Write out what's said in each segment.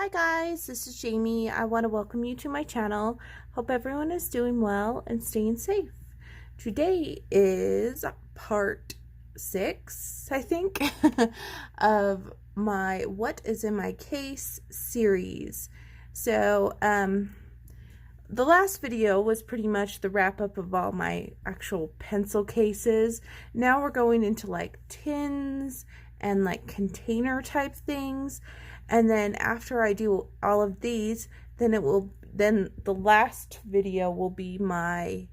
Hi guys, this is Jamie. I want to welcome you to my channel. Hope everyone is doing well and staying safe. Today is part 6, I think, of my What is in My Case series. So, the last video was pretty much the wrap up of all my actual pencil cases. Now we're going into like tins and like container type things. And then after I do all of these, then the last video will be my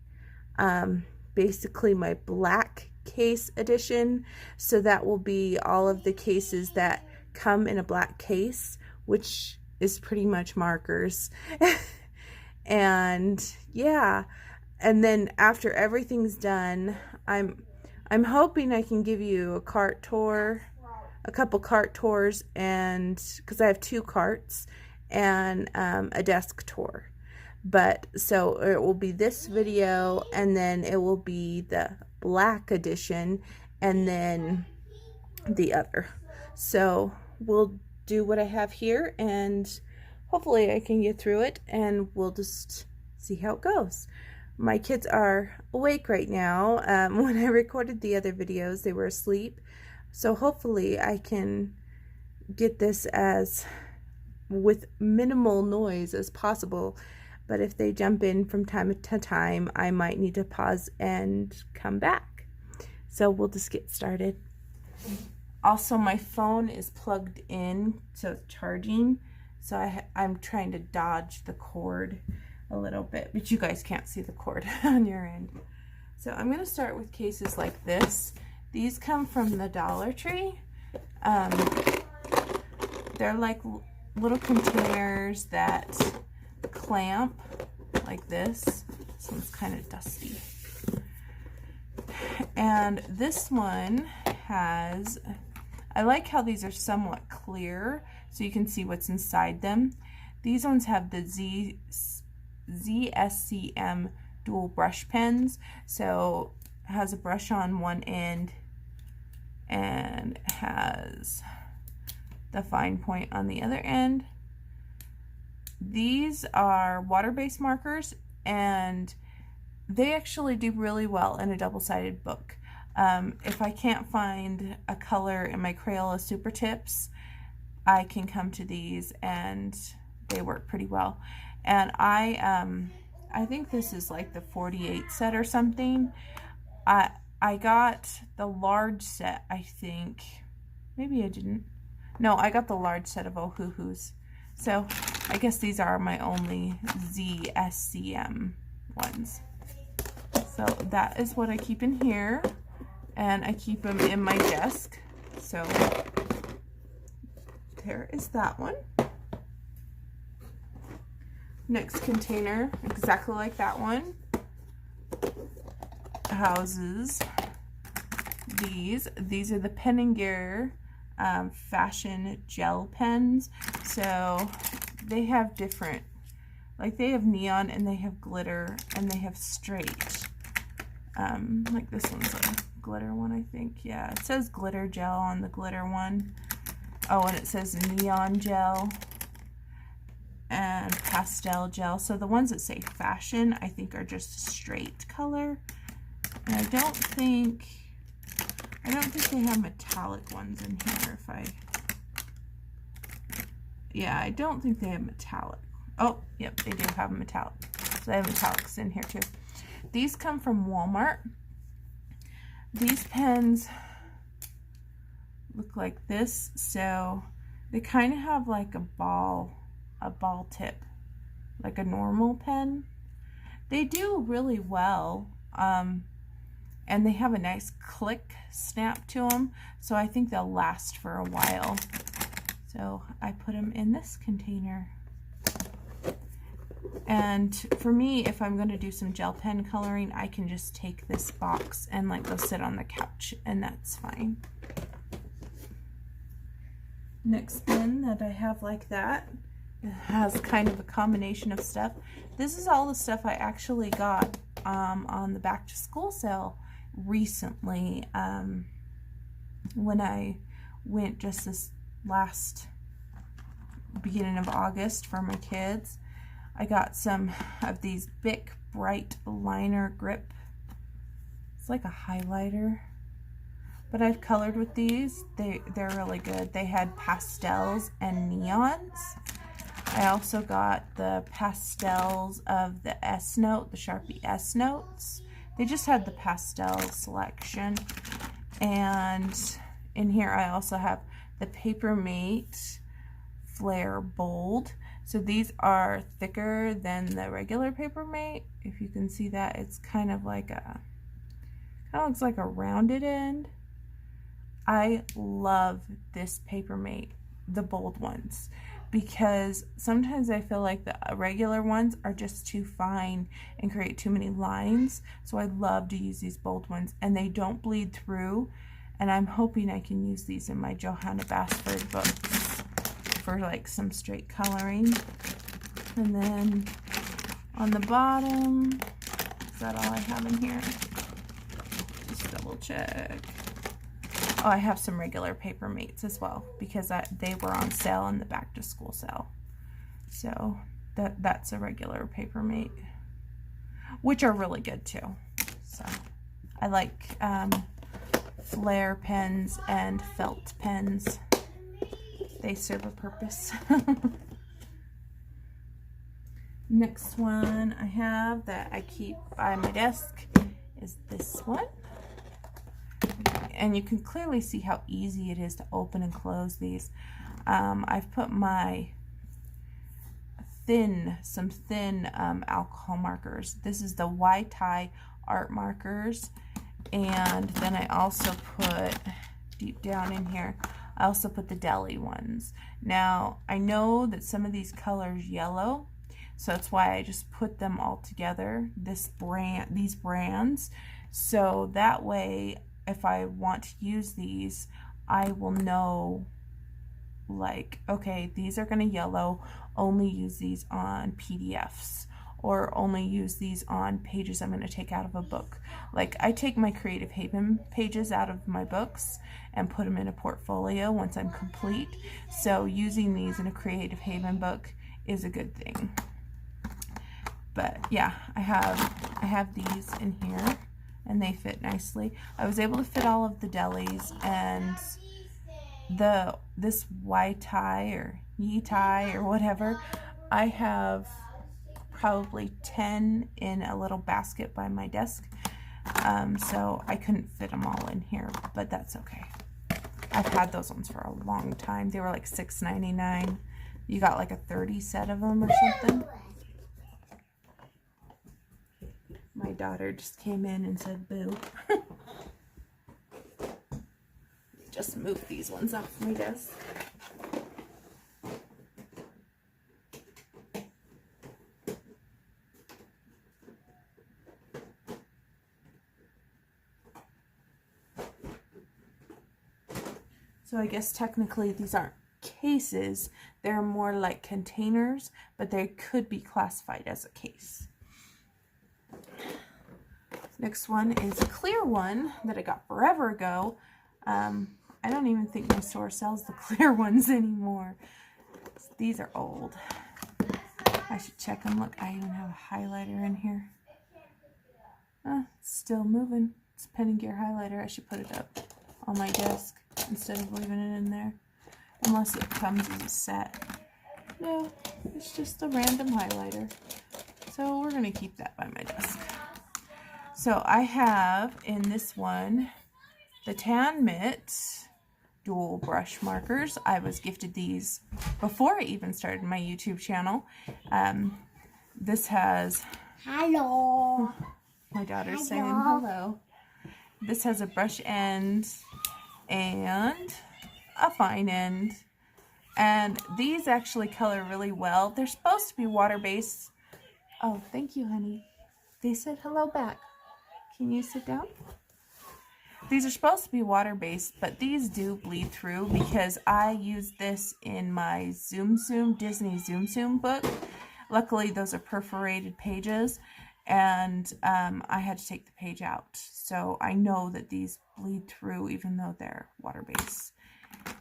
basically my black case edition. So that will be all of the cases that come in a black case, which is pretty much markers. And yeah, and then after everything's done, I'm hoping I can give you a cart tour, a couple cart tours, and because I have 2 carts, and a desk tour. But so it will be this video, and then it will be the black edition, and then the other. So we'll do what I have here, and hopefully I can get through it, and we'll just see how it goes. My kids are awake right now. When I recorded the other videos, they were asleep. So hopefully I can get this as with minimal noise as possible. But if they jump in from time to time, I might need to pause and come back. So we'll just get started. Also, my phone is plugged in, so it's charging. So I'm trying to dodge the cord a little bit, but you guys can't see the cord on your end. So I'm going to start with cases like this. These come from the Dollar Tree. They're like little containers that clamp like this. This one's kind of dusty. And this one has, I like how these are somewhat clear so you can see what's inside them. These ones have the ZSCM dual brush pens. So it has a brush on one end and has the fine point on the other end. These are water-based markers, and they actually do really well in a double-sided book. If I can't find a color in my Crayola Super Tips, I can come to these and they work pretty well. And I think this is like the 48 set or something. I got the large set, I think. Maybe I didn't. No, I got the large set of Ohuhus. So I guess these are my only ZSCM ones. So that is what I keep in here. And I keep them in my desk. So there is that one. Next container, exactly like that one, houses these. These are the Pen & Gear fashion gel pens. So they have different, like they have neon and they have glitter and they have straight. Like this one's a glitter one, I think. Yeah, it says glitter gel on the glitter one. Oh, and it says neon gel and pastel gel. So the ones that say fashion, I think, are just a straight color. And I don't think they have metallic ones in here. Yeah, I don't think they have metallic. Oh, yep, they do have metallic. So they have metallics in here too. These come from Walmart. These pens look like this. So they kind of have like a ball tip, like a normal pen. They do really well, and they have a nice click snap to them, so I think they'll last for a while. So I put them in this container. And for me, if I'm going to do some gel pen coloring, I can just take this box and like go sit on the couch, and that's fine. Next bin that I have like that, it has kind of a combination of stuff. This is all the stuff I actually got on the back to school sale recently, when I went just this last beginning of August for my kids. I got some of these Bic Bright Liner Grip. It's like a highlighter, but I've colored with these. They're really good. They had pastels and neons. I also got the pastels of the S Note, the Sharpie S Notes. They just had the pastel selection. And in here I also have the Papermate Flare Bold. So these are thicker than the regular Papermate. If you can see that, it's kind of like a, kind of looks like a rounded end. I love this Papermate, the bold ones, because sometimes I feel like the regular ones are just too fine and create too many lines. So I love to use these bold ones, and they don't bleed through. And I'm hoping I can use these in my Johanna Basford books for like some straight coloring. And then on the bottom, is that all I have in here? Just double check. Oh, I have some regular Papermates as well, because they were on sale in the back to school sale. So that's a regular Papermate, which are really good too. So I like flare pens and felt pens. They serve a purpose. Next one I have that I keep by my desk is this one. And you can clearly see how easy it is to open and close these. I've put my some thin alcohol markers. This is the Y-Tie art markers. And then I also put, deep down in here, I also put the deli ones. Now, I know that some of these colors yellow, so that's why I just put them all together, these brands. So that way, if I want to use these, I will know, like, okay, these are going to yellow, only use these on PDFs, or only use these on pages I'm going to take out of a book. Like, I take my Creative Haven pages out of my books and put them in a portfolio once I'm complete. So using these in a Creative Haven book is a good thing. But yeah, I have these in here, and they fit nicely. I was able to fit all of the delis, and this Y-Tie or Yi-Tie or whatever, I have probably 10 in a little basket by my desk. So I couldn't fit them all in here, but that's okay. I've had those ones for a long time. They were like $6.99. You got like a 30 set of them or something. My daughter just came in and said boo. Just move these ones off my desk. So I guess technically these aren't cases, they're more like containers, but they could be classified as a case. Next one is a clear one that I got forever ago. I don't even think my store sells the clear ones anymore. These are old. I should check them. Look, I even have a highlighter in here. It's still moving. It's a pen and gear highlighter. I should put it up on my desk instead of leaving it in there. Unless it comes as a set. No, it's just a random highlighter. So we're going to keep that by my desk. So I have in this one the Tan Mitt dual brush markers. I was gifted these before I even started my YouTube channel. This has... Hello. My daughter's saying hello. This has a brush end and a fine end. And these actually color really well. They're supposed to be water-based. Oh, thank you, honey. They said hello back. Can you sit down? These are supposed to be water-based, but these do bleed through because I use this in my Disney Zoom Zoom book. Luckily, those are perforated pages, and I had to take the page out. So I know that these bleed through even though they're water-based.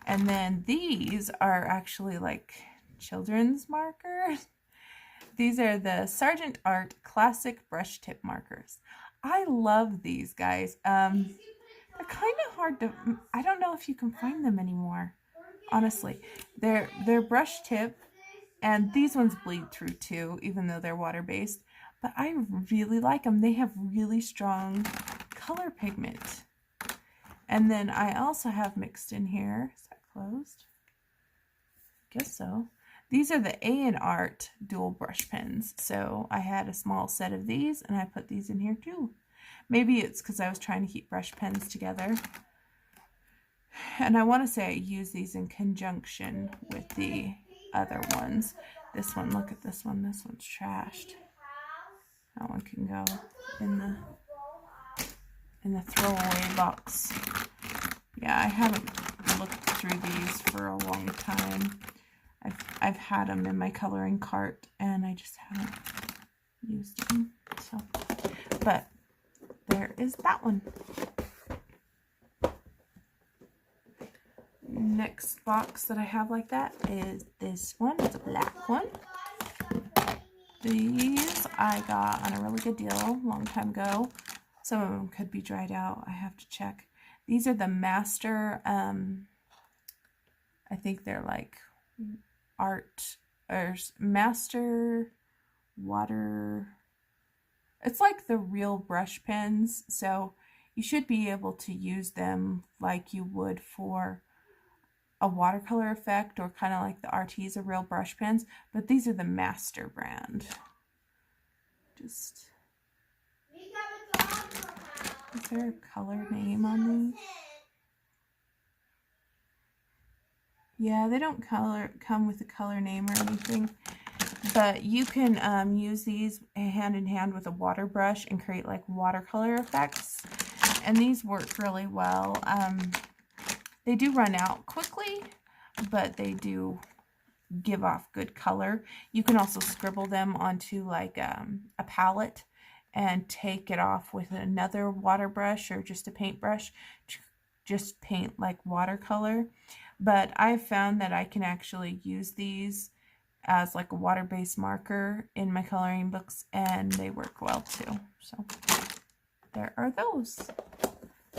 And then these are actually like children's markers. These are the Sargent Art Classic Brush Tip Markers. I love these guys. They're kind of hard to, I don't know if you can find them anymore, honestly. They're brush tip, and these ones bleed through too, even though they're water-based. But I really like them. They have really strong color pigment. And then I also have mixed in here, is that closed? I guess so. These are the A&Art dual brush pens. So I had a small set of these, and I put these in here too. Maybe it's because I was trying to keep brush pens together. And I want to say I use these in conjunction with the other ones. This one, look at this one. This one's trashed. That one can go in the throwaway box. Yeah, I haven't looked through these for a long time. I've had them in my coloring cart, and I just haven't used them. So, but there is that one. Next box that I have like that is this one. It's a black one. These I got on a really good deal a long time ago. Some of them could be dried out. I have to check. These are the Master, I think they're like art, or Master water. It's like the real brush pens, so you should be able to use them like you would for a watercolor effect, or kind of like the Arteza real brush pens, but these are the Master brand. Just, is there a color name on these? Yeah, they don't come with a color name or anything, but you can use these hand in hand with a water brush and create like watercolor effects, and these work really well. They do run out quickly, but they do give off good color. You can also scribble them onto like a palette and take it off with another water brush or just a paintbrush to just paint like watercolor. But I've found that I can actually use these as like a water-based marker in my coloring books, and they work well too. So there are those.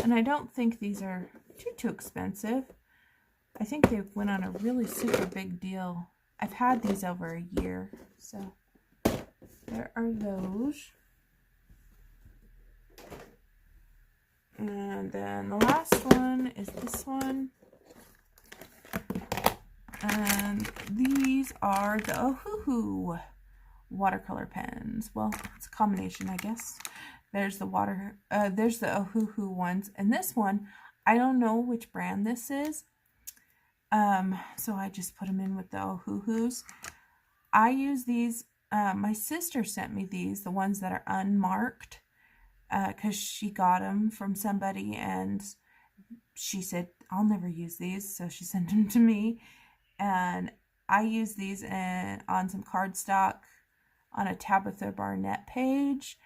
And I don't think these are too expensive. I think they went on a really super big deal. I've had these over a year, so there are those. And then the last one is this one. And these are the Ohuhu watercolor pens. Well, it's a combination, I guess. There's the there's the Ohuhu ones, and this one, I don't know which brand this is. So I just put them in with the Ohuhus. I use these. My sister sent me these, the ones that are unmarked, because she got them from somebody, and she said, I'll never use these, so she sent them to me. And I use these on some cardstock on a Tabitha Barnett page.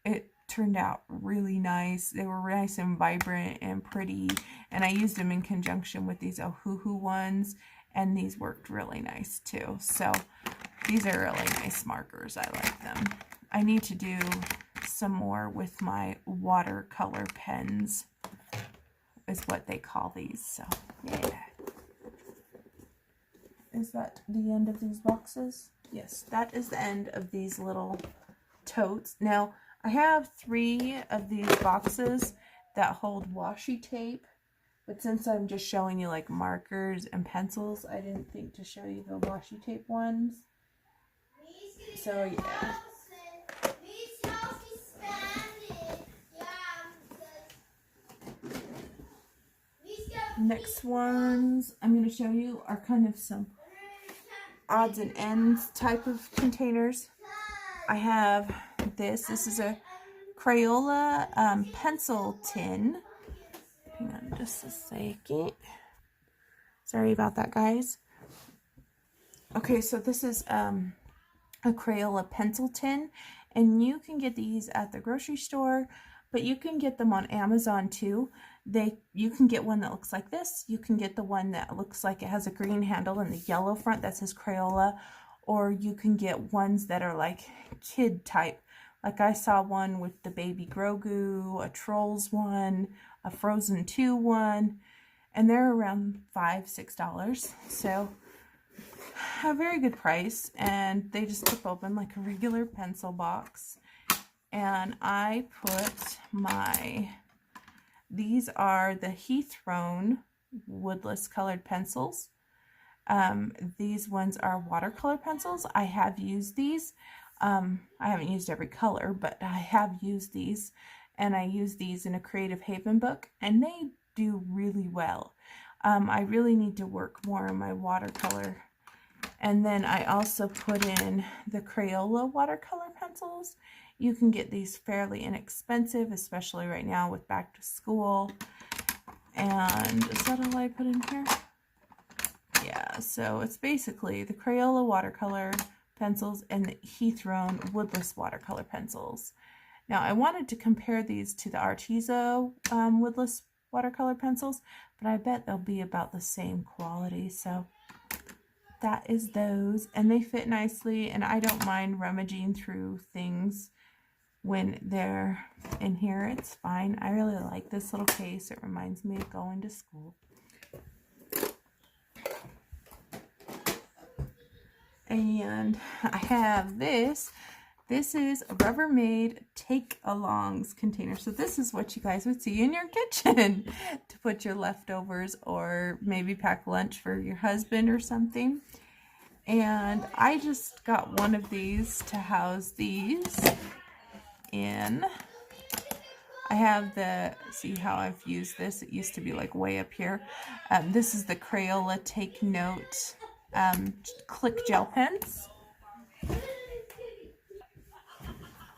It turned out really nice. They were nice and vibrant and pretty, and I used them in conjunction with these Ohuhu ones, and these worked really nice too. So these are really nice markers. I like them. I need to do some more with my watercolor pens, is what they call these. So yeah. Is that the end of these boxes? Yes, that is the end of these little totes. Now, I have 3 of these boxes that hold washi tape, but since I'm just showing you like markers and pencils, I didn't think to show you the washi tape ones. So yeah. Next ones I'm going to show you are kind of some odds and ends type of containers. I have this. This is a Crayola pencil tin. Hang on just a second. Sorry about that, guys. Okay, so this is a Crayola pencil tin, and you can get these at the grocery store, but you can get them on Amazon too. You can get one that looks like this. You can get the one that looks like it has a green handle and the yellow front that says Crayola, or you can get ones that are like kid type. Like I saw one with the baby Grogu, a Trolls one, a Frozen 2 one, and they're around $5-6. So a very good price, and they just clip open like a regular pencil box. And I put these are the Heathrone woodless colored pencils. These ones are watercolor pencils. I have used these. I haven't used every color, but I have used these, and I use these in a Creative Haven book, and they do really well. I really need to work more on my watercolor. And then I also put in the Crayola watercolor pencils. You can get these fairly inexpensive, especially right now with back to school. And is that all I put in here? Yeah, so it's basically the Crayola watercolor pencils and the Heathrone woodless watercolor pencils. Now I wanted to compare these to the Artiso woodless watercolor pencils, but I bet they'll be about the same quality. So that is those, and they fit nicely, and I don't mind rummaging through things when they're in here. It's fine. I really like this little case. It reminds me of going to school. And I have this. This is a Rubbermaid take-alongs container. So this is what you guys would see in your kitchen to put your leftovers, or maybe pack lunch for your husband or something. And I just got one of these to house these in. I have see how I've used this? It used to be like way up here. This is the Crayola Take Note Click Gel Pens.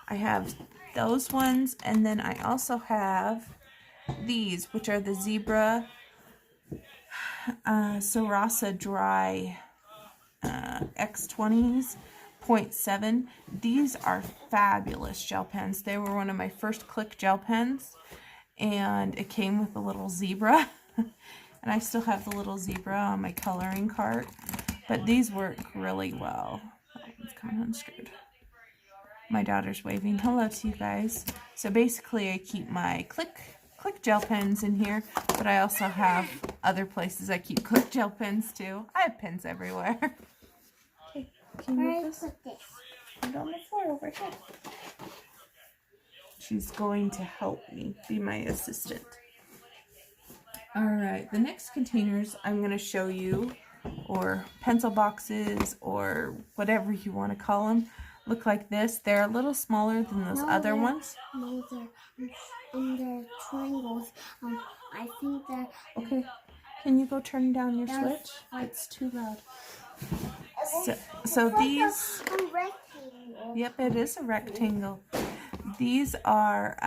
I have those ones, and then I also have these, which are the Zebra Sarasa Dry X20s 0.7. These are fabulous gel pens. They were one of my first Click gel pens, and it came with a little zebra. And I still have the little zebra on my coloring cart, but these work really well. That one's kind of unscrewed. My daughter's waving hello to you guys. So basically I keep my Click gel pens in here, but I also have other places I keep Click gel pens too. I have pens everywhere. Okay, can you move this? Put it on the floor over here. She's going to help me be my assistant. Alright, the next containers I'm going to show you, or pencil boxes, or whatever you want to call them, look like this. They're a little smaller than those other ones. No, they're triangles. I think they're... Okay, can you go turn down your switch? It's too loud. So these... a rectangle. Yep, it is a rectangle. These are...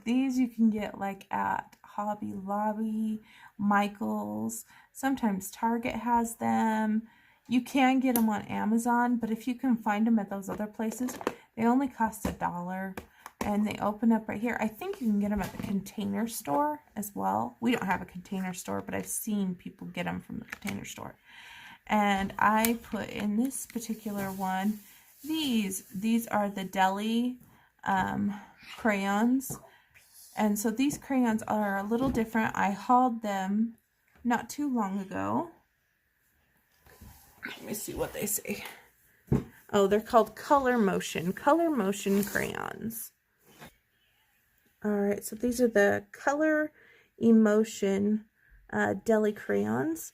these you can get like at Hobby Lobby, Michael's. Sometimes Target has them. You can get them on Amazon, but if you can find them at those other places, they only cost $1, and they open up right here. I think you can get them at the Container Store as well. We don't have a Container Store, but I've seen people get them from the Container Store. And I put in this particular one, these are the Deli crayons. And so these crayons are a little different. I hauled them not too long ago. Let me see what they say. Oh, they're called Color Motion crayons. Alright, so these are the Color Emotion Deli crayons,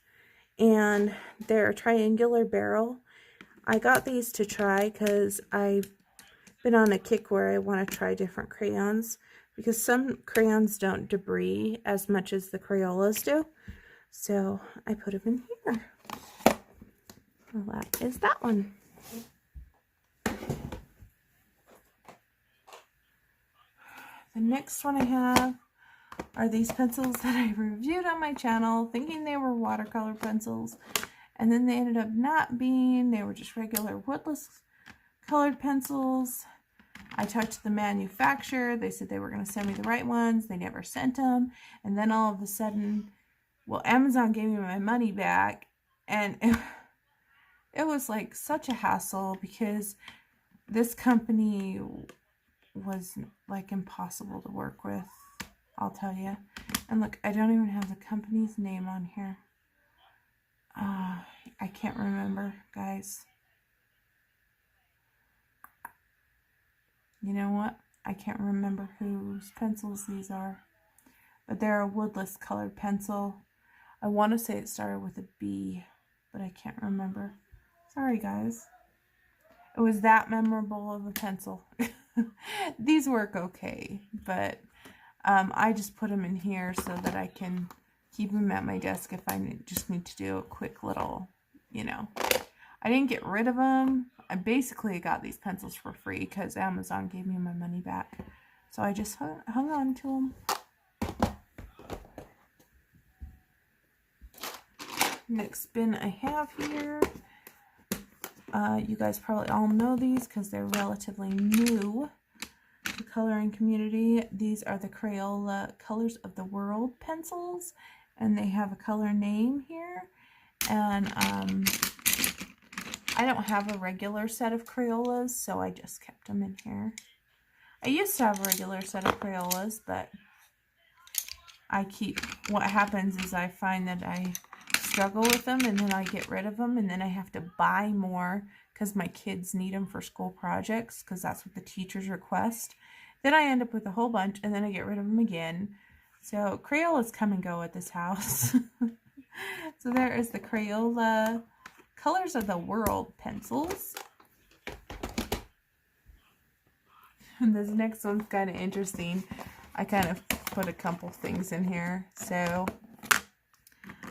and they're a triangular barrel. I got these to try because I've been on a kick where I want to try different crayons, because some crayons don't debris as much as the Crayolas do. So I put them in here. Well, that is that one. The next one I have are these pencils that I reviewed on my channel thinking they were watercolor pencils, and then they ended up not being. They were just regular woodless colored pencils. I talked to the manufacturer. They said they were going to send me the right ones. They never sent them. And then all of a sudden, well, Amazon gave me my money back. And it was like such a hassle because this company was like impossible to work with, I'll tell you. And look, I don't even have the company's name on here. I can't remember, guys. You know what? I can't remember whose pencils these are. But they're a woodless colored pencil. I want to say it started with a B, but I can't remember. Sorry, guys. It was that memorable of a pencil. These work okay, but I just put them in here so that I can keep them at my desk if I just need to do a quick little, you know. I didn't get rid of them. I basically got these pencils for free because Amazon gave me my money back. So I just hung on to them. Next bin I have here. You guys probably all know these because they're relatively new to the coloring community. These are the Crayola Colors of the World pencils, and they have a color name here. And I don't have a regular set of Crayolas, so I just kept them in here. I used to have a regular set of Crayolas, but what happens is I find that I struggle with them, and then I get rid of them, and then I have to buy more because my kids need them for school projects because that's what the teachers request. Then I end up with a whole bunch, and then I get rid of them again. So Crayolas come and go at this house. So there is the Crayola Colors of the World pencils. And this next one's kind of interesting. I kind of put a couple things in here. So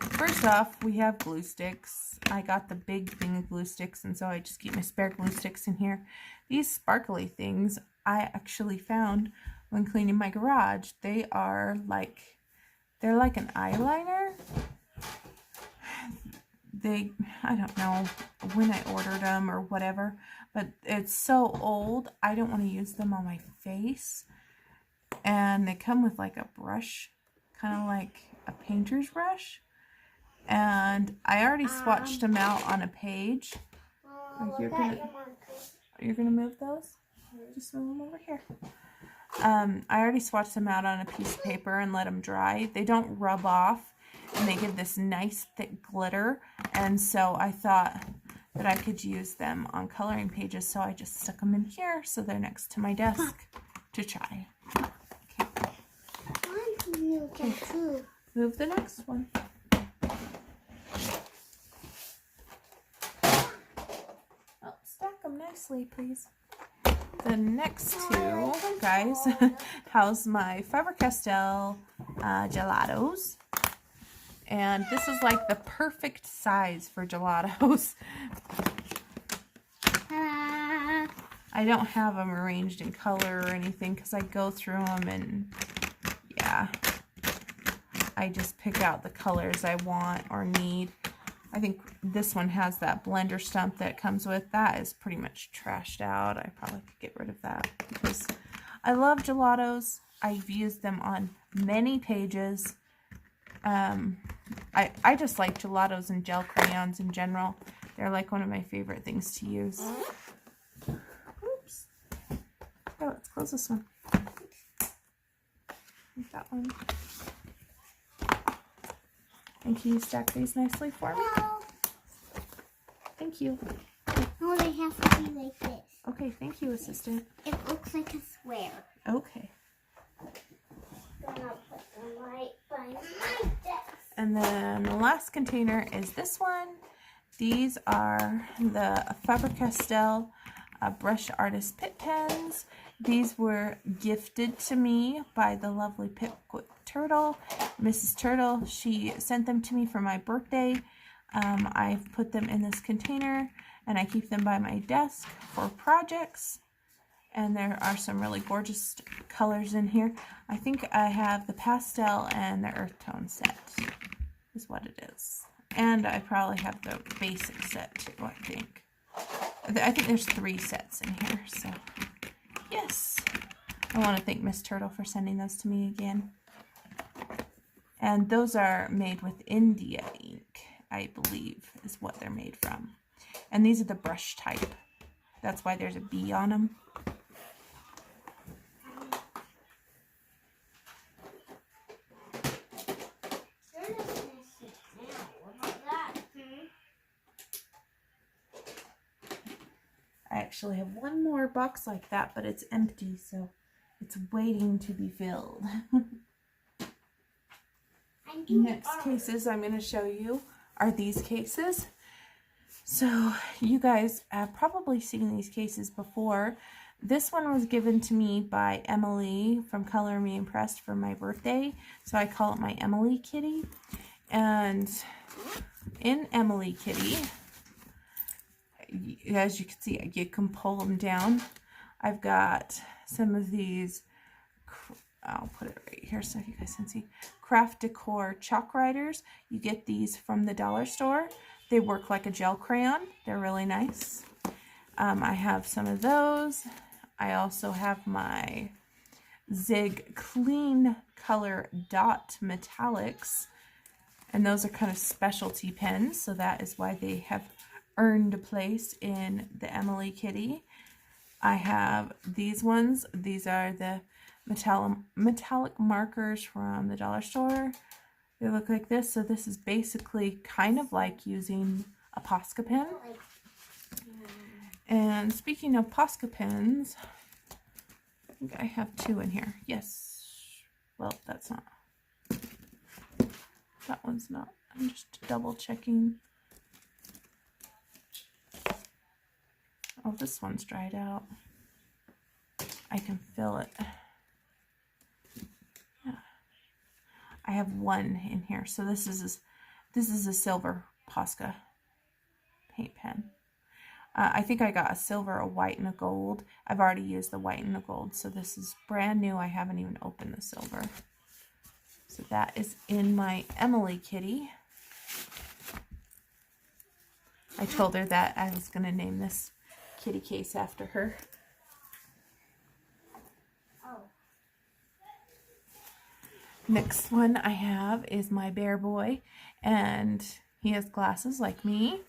first off, we have glue sticks. I got the big thing of glue sticks, and so I just keep my spare glue sticks in here. These sparkly things I actually found when cleaning my garage. They're like an eyeliner. I don't know when I ordered them or whatever, but it's so old, I don't want to use them on my face. And they come with like a brush, kind of like a painter's brush. And I already swatched them out on a page. You're gonna move those? Just move them over here. I already swatched them out on a piece of paper and let them dry. They don't rub off, and they give this nice thick glitter. And so I thought that I could use them on coloring pages, so I just stuck them in here so they're next to my desk to try. Okay. Move the next one. Oh, stack them nicely, please. The next two, guys, house my Faber-Castell gelatos. And this is like the perfect size for gelatos. I don't have them arranged in color or anything because I go through them and yeah, I just pick out the colors I want or need. I think this one has that blender stump that it comes with. That is pretty much trashed out. I probably could get rid of that because I love gelatos. I've used them on many pages. I just like gelatos and gel crayons in general. They're like one of my favorite things to use. Oops. Oh, let's close this one. That one. And can you stack these nicely for me? No. Thank you. No, they have to be like this. Okay, thank you, assistant. It looks like a square. Okay. I'm gonna put them right by my desk. And then the last container is this one. These are the Faber-Castell Brush Artist Pit Pens. These were gifted to me by the lovely Pipquit Turtle. Mrs. Turtle, she sent them to me for my birthday. I've put them in this container and I keep them by my desk for projects. And there are some really gorgeous colors in here. I think I have the pastel and the earth tone set is what it is. And I probably have the basic set too, I think. I think there's 3 sets in here, so Yes. I want to thank Miss Turtle for sending those to me again. And those are made with India ink, I believe, is what they're made from. And these are the brush type. That's why there's a bee on them. I actually have one more box like that, but it's empty, so it's waiting to be filled. Next cases I'm going to show you are these cases. So you guys have probably seen these cases before. This one was given to me by Emily from Color Me Impressed for my birthday, so I call it my Emily Kitty. And in Emily Kitty, as you can see, you can pull them down. I've got some of these, I'll put it right here so you guys can see, craft decor chalk writers. You get these from the dollar store. They work like a gel crayon. They're really nice. I have some of those. I also have my Zig Clean Color Dot Metallics, and those are kind of specialty pens, so that is why they have earned a place in the Emily Kitty. I have these ones. These are the metallic markers from the dollar store. They look like this. So this is basically kind of like using a Posca pen. And speaking of Posca pens, I think I have two in here. Yes. Well, that's not. That one's not. I'm just double checking. Oh, this one's dried out. I can fill it. Yeah. I have one in here. So this is a silver Posca paint pen. I think I got a silver, a white, and a gold. I've already used the white and the gold, so this is brand new. I haven't even opened the silver. So that is in my Emily Kitty. I told her that I was going to name this kitty case after her. Oh. Next one I have is my bear boy, and he has glasses like me.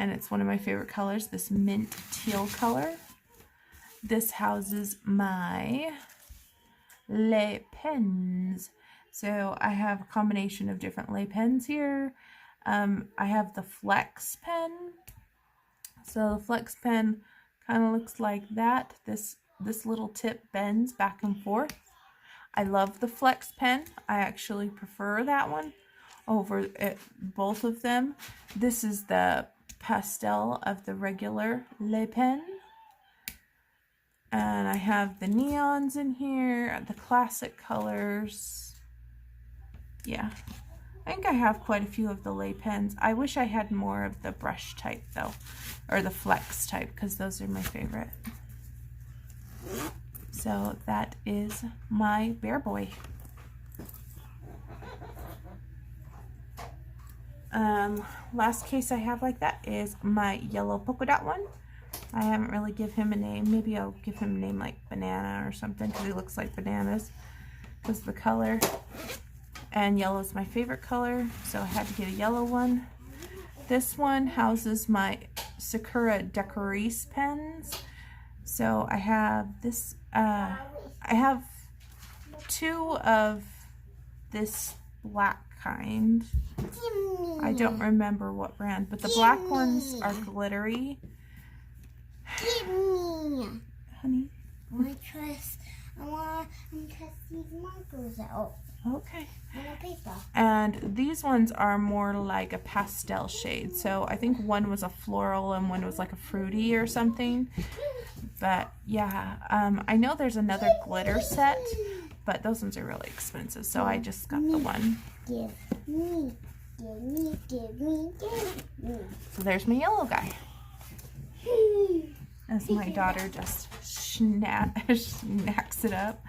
And it's one of my favorite colors, this mint teal color. This houses my lei pens. So I have a combination of different lei pens here. I have the flex pen. So the flex pen kind of looks like that. This little tip bends back and forth. I love the flex pen. I actually prefer that one over both of them. This is the pastel of the regular lei pen. And I have the neons in here, the classic colors. Yeah, I think I have quite a few of the lei pens. I wish I had more of the brush type though, or the flex type, because those are my favorite. So that is my bear boy. Last case I have like that is my yellow polka dot one. I haven't really give him a name. Maybe I'll give him a name like Banana or something, because he looks like bananas because of the color. And yellow is my favorite color, so I had to get a yellow one. This one houses my Sakura Decorative pens. So I have this, I have two of this black kind. I don't remember what brand, but the black ones are glittery. Give me. Honey? I want to test these markers out. Okay. On the paper. And these ones are more like a pastel shade. So I think one was a floral and one was like a fruity or something. But yeah, I know there's another glitter set, but those ones are really expensive. So I just got the one. Give me. Give me. Give me. Give me. So there's my yellow guy. As my daughter just snacks it up.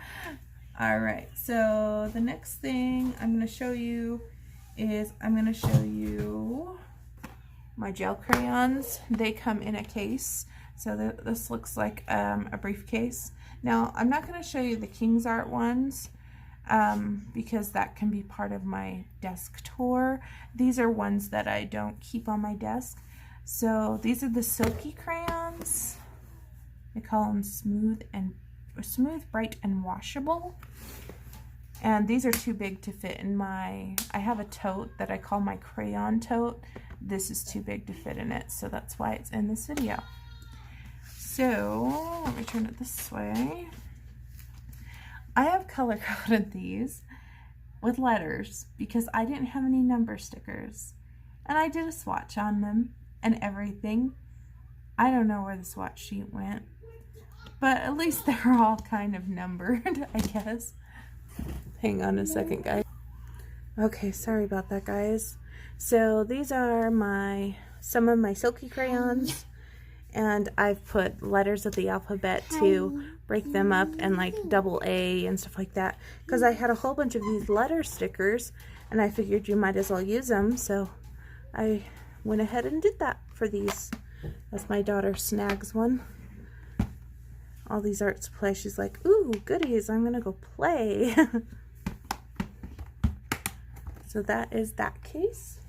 All right, so the next thing I'm going to show you is my gel crayons. They come in a case. So this looks like a briefcase. Now, I'm not going to show you the King's Art ones because that can be part of my desk tour. These are ones that I don't keep on my desk. So these are the silky crayons. They call them smooth, bright, and washable. And these are too big to fit in I have a tote that I call my crayon tote. This is too big to fit in it, so that's why it's in this video. So, let me turn it this way. I have color coded these with letters because I didn't have any number stickers. And I did a swatch on them and everything. I don't know where the swatch sheet went, but at least they're all kind of numbered, I guess. Hang on a second, guys. Okay, sorry about that, guys. So these are some of my silky crayons, and I've put letters of the alphabet to break them up and like double A and stuff like that, because I had a whole bunch of these letter stickers and I figured you might as well use them, so I went ahead and did that for these. That's my daughter Snag's one. All these art supplies, she's like, ooh, goodies, I'm gonna go play. So that is that case.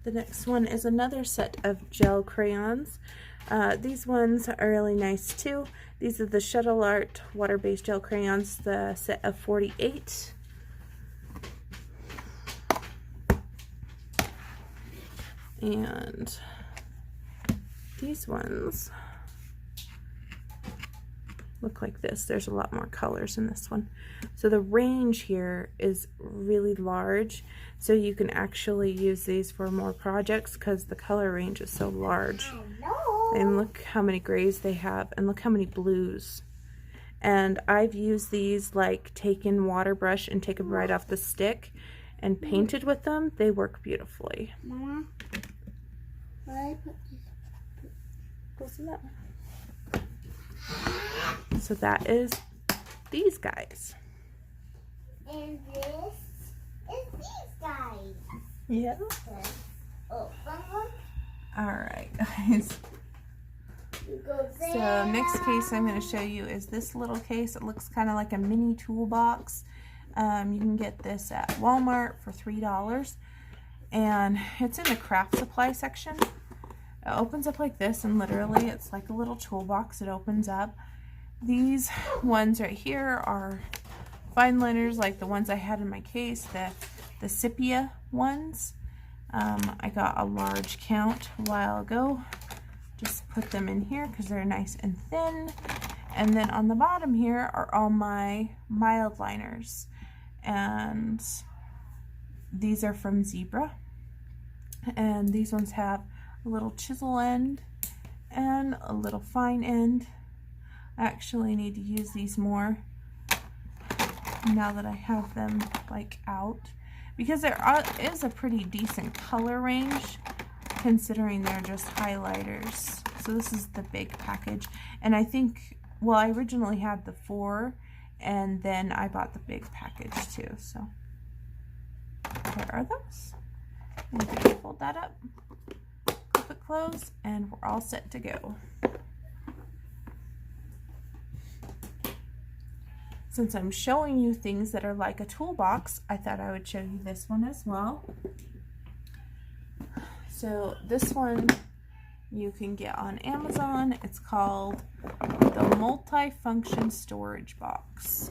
The next one is another set of gel crayons. These ones are really nice too. These are the Shuttle Art water-based gel crayons, the set of 48. And these ones look like this. There's a lot more colors in this one. So the range here is really large, so you can actually use these for more projects because the color range is so large. And look how many grays they have, and look how many blues. And I've used these, like taken water brush and taken right off the stick and painted with them. They work beautifully. Mama, where I put this? Goes in that one. So that is these guys. And this is these guys. Yeah. Oh, one. Alright, guys. Go there. So next case I'm going to show you is this little case. It looks kind of like a mini toolbox. You can get this at Walmart for $3. And it's in the craft supply section. It opens up like this, and literally it's like a little toolbox. It opens up. These ones right here are fine liners like the ones I had in my case, the sepia ones. I got a large count a while ago. Just put them in here because they're nice and thin. And then on the bottom here are all my mild liners. And these are from Zebra. And these ones have a little chisel end and a little fine end. I actually need to use these more now that I have them like out, because there is a pretty decent color range considering they're just highlighters. So this is the big package, and I think, well, I originally had the 4 and then I bought the big package too. So where are those? And you can fold that up, clip it closed, and we're all set to go. Since I'm showing you things that are like a toolbox, I thought I would show you this one as well. So this one you can get on Amazon. It's called the Multifunction Storage Box.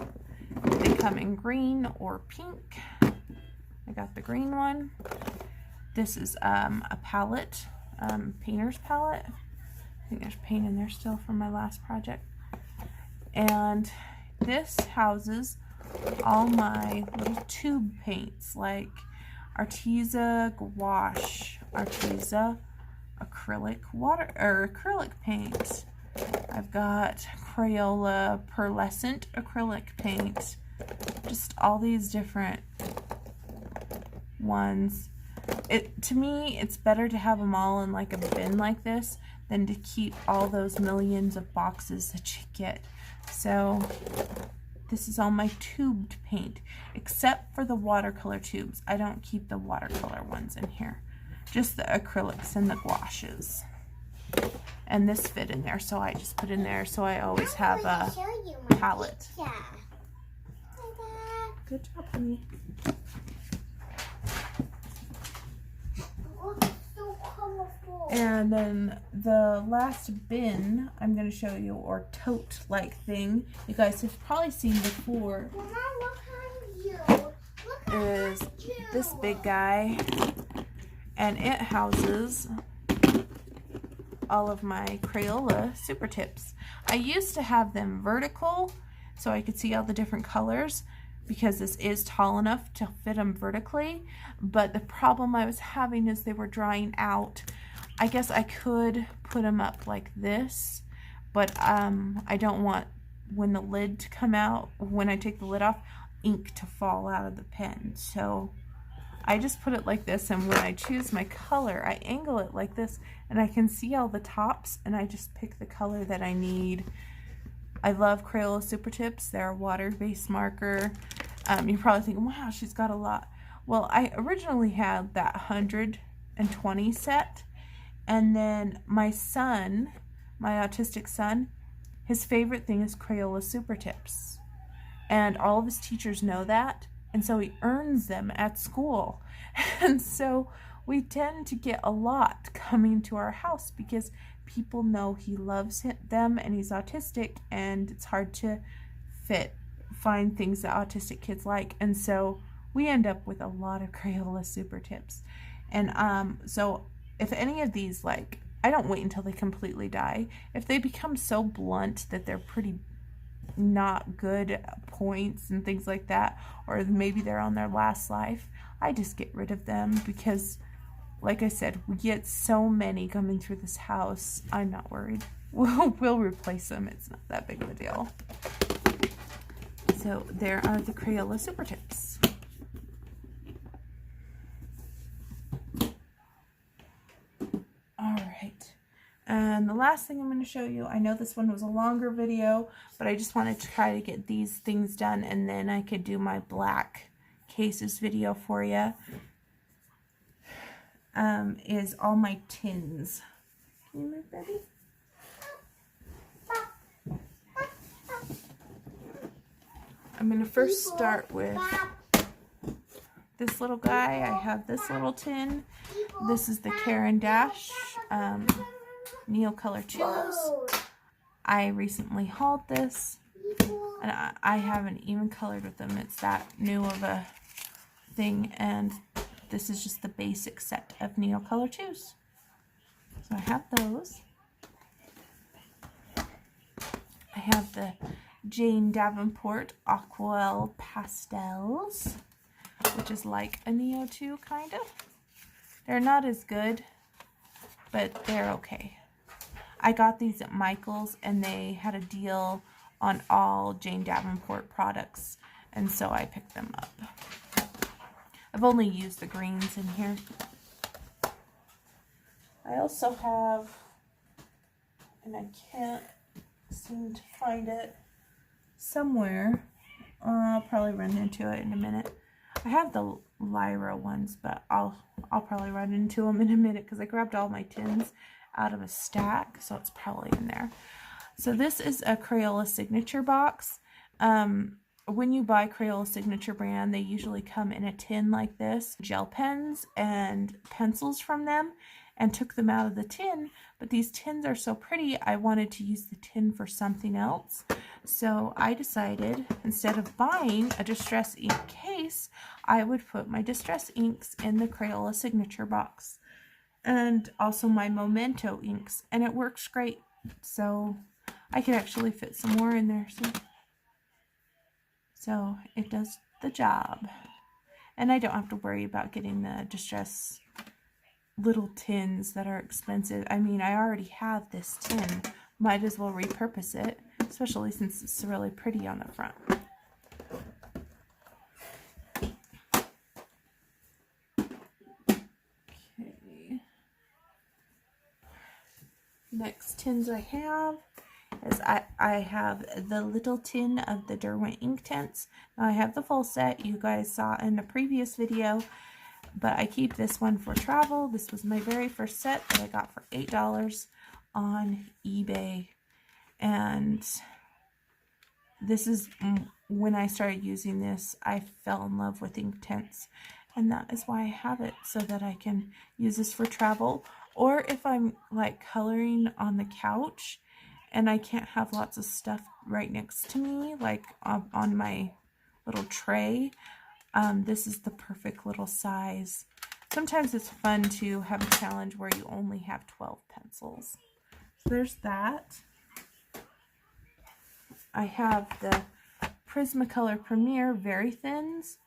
They come in green or pink. I got the green one. This is a palette, painter's palette. I think there's paint in there still from my last project. And this houses all my little tube paints, like Arteza gouache, Arteza acrylic acrylic paint. I've got Crayola pearlescent acrylic paint. Just all these different ones. To me, it's better to have them all in like a bin like this than to keep all those millions of boxes that you get. So this is all my tubed paint, except for the watercolor tubes. I don't keep the watercolor ones in here. just the acrylics and the gouaches. And this fit in there, so I just put in there so I always have a palette. Good job, honey. So colorful. And then the last bin I'm going to show you, or tote-like thing, you guys have probably seen before, Mama, look at you. Look is at you. this big guy. And it houses all of my Crayola Super Tips. I used to have them vertical so I could see all the different colors, because this is tall enough to fit them vertically, but the problem I was having is they were drying out. I guess I could put them up like this, but I don't want, when the lid to come out, when I take the lid off, ink to fall out of the pen. So I just put it like this, and when I choose my color, I angle it like this, and I can see all the tops, and I just pick the color that I need. I love Crayola Super Tips. They're a water-based marker. You're probably thinking, wow, she's got a lot. Well, I originally had that 120 set, and then my son, my autistic son, his favorite thing is Crayola Super Tips. And all of his teachers know that, and so he earns them at school. And so we tend to get a lot coming to our house because people know he loves them and he's autistic, and it's hard to find things that autistic kids like. And so we end up with a lot of Crayola Super Tips. And so if any of these, like, I don't wait until they completely die. If they become so blunt that they're pretty not good points and things like that, or maybe they're on their last life, I just get rid of them, because like I said, we get so many coming through this house. I'm not worried. We'll replace them. It's not that big of a deal. So there are the Crayola Super Tips. All right. And the last thing I'm going to show you, I know this one was a longer video, but I just wanted to try to get these things done, and then I could do my black cases video for you. Is all my tins. Can you move, baby? I'm going to first start with this little guy. I have this little tin. This is the Caran Dash Neo Color Choose. I recently hauled this, and I haven't even colored with them. It's that new of a thing, and this is just the basic set of Neo Color Choose. So I have those. I have the Jane Davenport Aquarelle Pastels, which is like a Neo 2 kind of. They're not as good, but they're okay. I got these at Michael's, and they had a deal on all Jane Davenport products, and so I picked them up. I've only used the greens in here. I also have, and I can't seem to find it somewhere. I'll probably run into it in a minute. I have the Lyra ones, but I'll probably run into them in a minute, because I grabbed all my tins out of a stack, so it's probably in there. So this is a Crayola Signature box. When you buy Crayola Signature brand, they usually come in a tin like this. Gel pens and pencils from them, and took them out of the tin. But these tins are so pretty, I wanted to use the tin for something else. So I decided, instead of buying a Distress ink case, I would put my Distress inks in the Crayola Signature box. And also my Memento inks. And it works great. So I could actually fit some more in there. So it does the job. And I don't have to worry about getting the Distress little tins that are expensive. I mean, I already have this tin. Might as well repurpose it, especially since it's really pretty on the front. Okay. Next tins I have is I have the little tin of the Derwent ink tints. Now I have the full set you guys saw in the previous video. but I keep this one for travel. This was my very first set that I got for $8 on eBay. And this is when I started using this, I fell in love with Inktense. And that is why I have it, so that I can use this for travel. Or if I'm like coloring on the couch and I can't have lots of stuff right next to me, like on my little tray, this is the perfect little size. Sometimes it's fun to have a challenge where you only have 12 pencils. So there's that. I have the Prismacolor Premier Very Thins.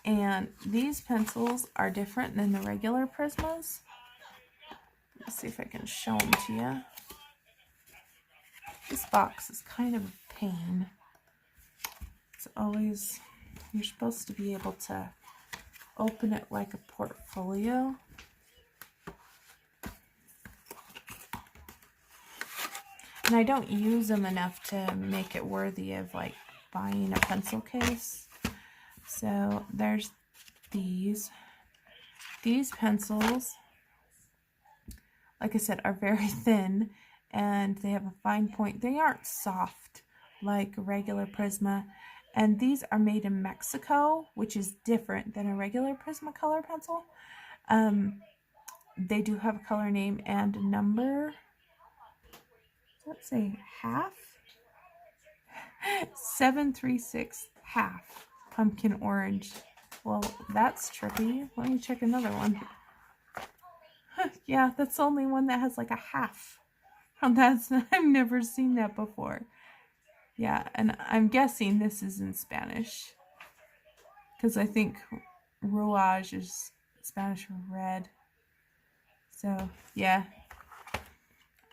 And these pencils are different than the regular Prismas. Let's see if I can show them to you. This box is kind of a pain. It's always, you're supposed to be able to open it like a portfolio. And I don't use them enough to make it worthy of like buying a pencil case. So there's these. These pencils, like I said, are very thin and they have a fine point. They aren't soft like a regular Prisma. And these are made in Mexico, which is different than a regular Prismacolor pencil. They do have a color name and a number. Let's say half. 736 half pumpkin orange. Well, that's trippy. Let me check another one. Yeah, that's the only one that has like a half. I've never seen that before. Yeah, and I'm guessing this is in Spanish, because I think rouge is Spanish for red. So yeah,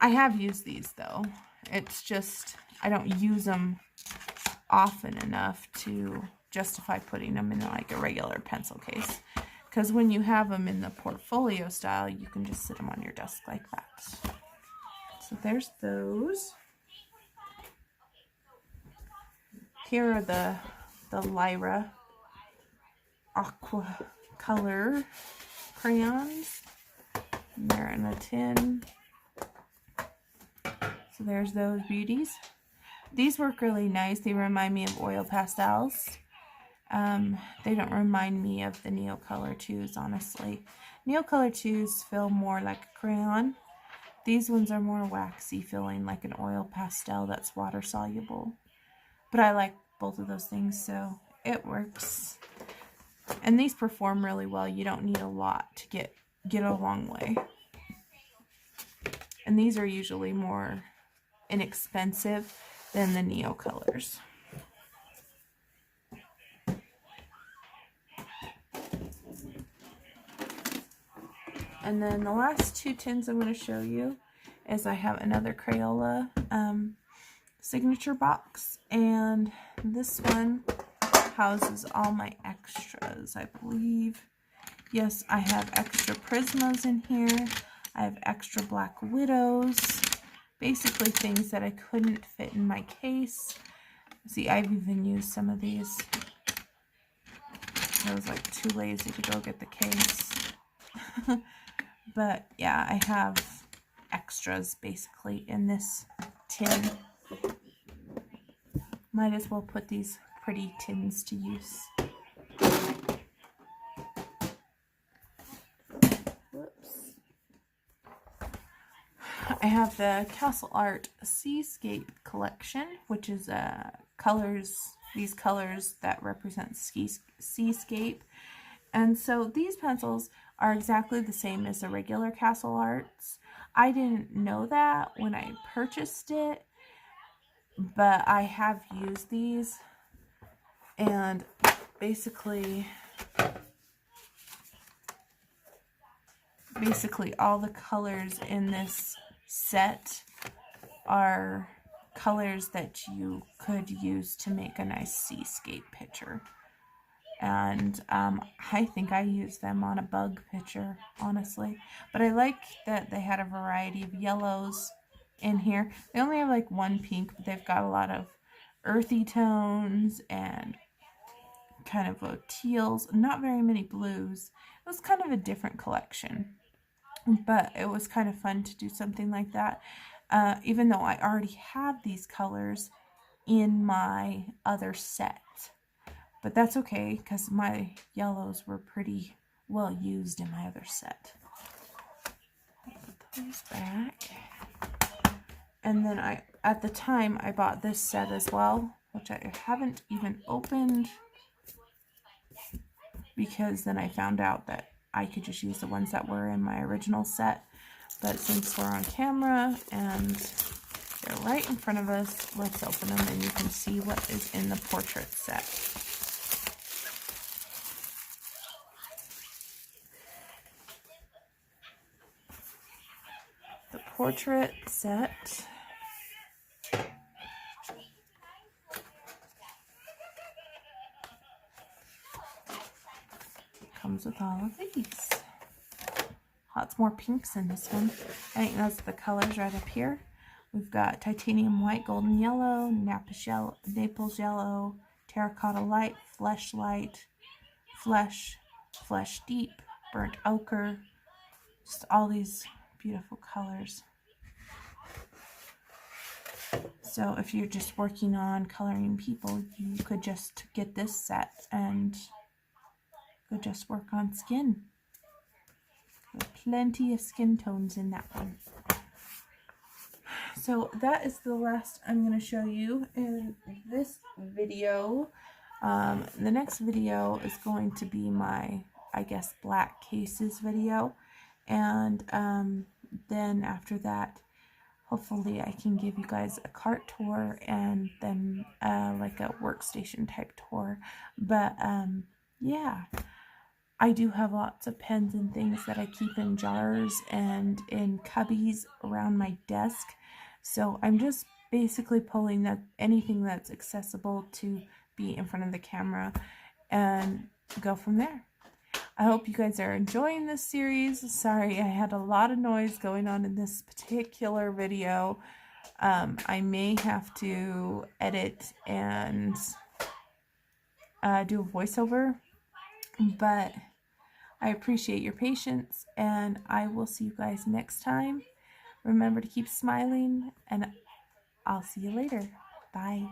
I have used these though. It's just I don't use them often enough to justify putting them in like a regular pencil case, because when you have them in the portfolio style, you can just sit them on your desk like that. So there's those. Here are the Lyra aqua color crayons. And they're in a tin. So there's those beauties. These work really nice. They remind me of oil pastels. They don't remind me of the Neocolor 2s, honestly. Neocolor 2s feel more like a crayon. These ones are more waxy, feeling like an oil pastel that's water soluble. But I like both of those things, so it works. And these perform really well. You don't need a lot to get a long way. And these are usually more inexpensive than the Neocolors. And then the last two tins I'm going to show you is I have another Crayola signature box, and this one houses all my extras, I believe. Yes, I have extra Prismas in here. I have extra Black Widows. Basically things that I couldn't fit in my case. See, I've even used some of these. I was like too lazy to go get the case. But yeah, I have extras basically in this tin. Might as well put these pretty tins to use. Whoops. I have the Castle Art Seascape collection, which is these colors that represent seascape. And so these pencils are exactly the same as the regular Castle Arts. I didn't know that when I purchased it, but I have used these, and basically all the colors in this set are colors that you could use to make a nice seascape picture. And I think I used them on a bug picture, honestly. But I like that they had a variety of yellows in here. They only have like one pink, but they've got a lot of earthy tones and kind of a teals, not very many blues. It was kind of a different collection, but it was kind of fun to do something like that, even though I already have these colors in my other set. But that's okay, because my yellows were pretty well used in my other set. Put those back. And then at the time, I bought this set as well, which I haven't even opened, because then I found out that I could just use the ones that were in my original set. But since we're on camera and they're right in front of us, let's open them and you can see what is in the portrait set. The portrait set comes with all of these. Lots more pinks in this one. I think that's the colors right up here. We've got titanium white, golden yellow, Naples yellow, terracotta light, flesh light, flesh deep, burnt ochre. Just all these beautiful colors. So if you're just working on coloring people, you could just get this set and go just work on skin. There's plenty of skin tones in that one. So that is the last I'm going to show you in this video. The next video is going to be my, I guess, black cases video. And then after that, hopefully I can give you guys a cart tour and then like a workstation type tour. But yeah, I do have lots of pens and things that I keep in jars and in cubbies around my desk. So I'm just basically pulling anything that's accessible to be in front of the camera and go from there. I hope you guys are enjoying this series. Sorry, I had a lot of noise going on in this particular video. I may have to edit and do a voiceover, but I appreciate your patience, and I will see you guys next time. Remember to keep smiling, and I'll see you later. Bye.